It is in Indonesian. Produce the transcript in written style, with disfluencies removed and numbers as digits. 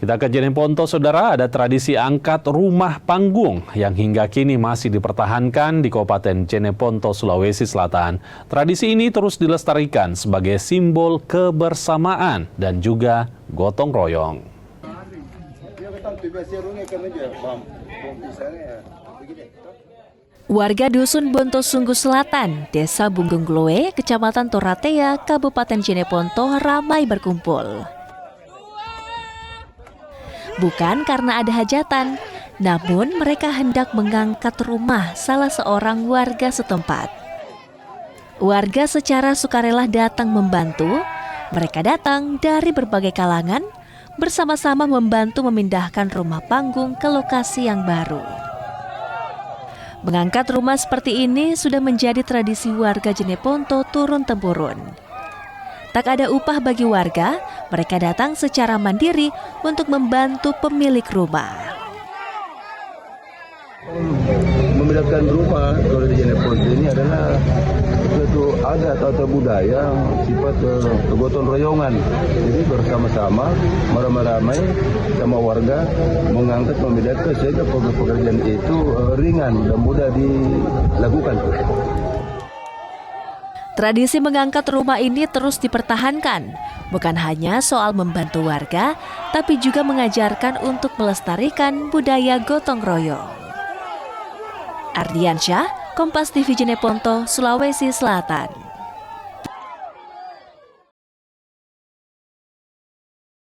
Kita ke Jeneponto, saudara, ada tradisi angkat rumah panggung yang hingga kini masih dipertahankan di Kabupaten Jeneponto, Sulawesi Selatan. Tradisi ini terus dilestarikan sebagai simbol kebersamaan dan juga gotong royong. Warga Dusun Bontosunggu Selatan, Desa Bunggung Gloe, Kecamatan Toratea, Kabupaten Jeneponto ramai berkumpul. Bukan karena ada hajatan, namun mereka hendak mengangkat rumah salah seorang warga setempat. Warga secara sukarela datang membantu. Mereka datang dari berbagai kalangan, bersama-sama membantu memindahkan rumah panggung ke lokasi yang baru. Mengangkat rumah seperti ini sudah menjadi tradisi warga Jeneponto turun-temurun. Tak ada upah bagi warga, mereka datang secara mandiri untuk membantu pemilik rumah. Memindahkan rumah kalau di Jeneponto ini adalah suatu adat atau budaya sifat kegotong royongan. Jadi bersama-sama, ramai-ramai sama warga mengangkat memindahkan sehingga pekerjaan itu ringan dan mudah dilakukan. Tradisi mengangkat rumah ini terus dipertahankan, bukan hanya soal membantu warga, tapi juga mengajarkan untuk melestarikan budaya gotong royong. Ardiansyah, Kompas TV Jeneponto, Sulawesi Selatan.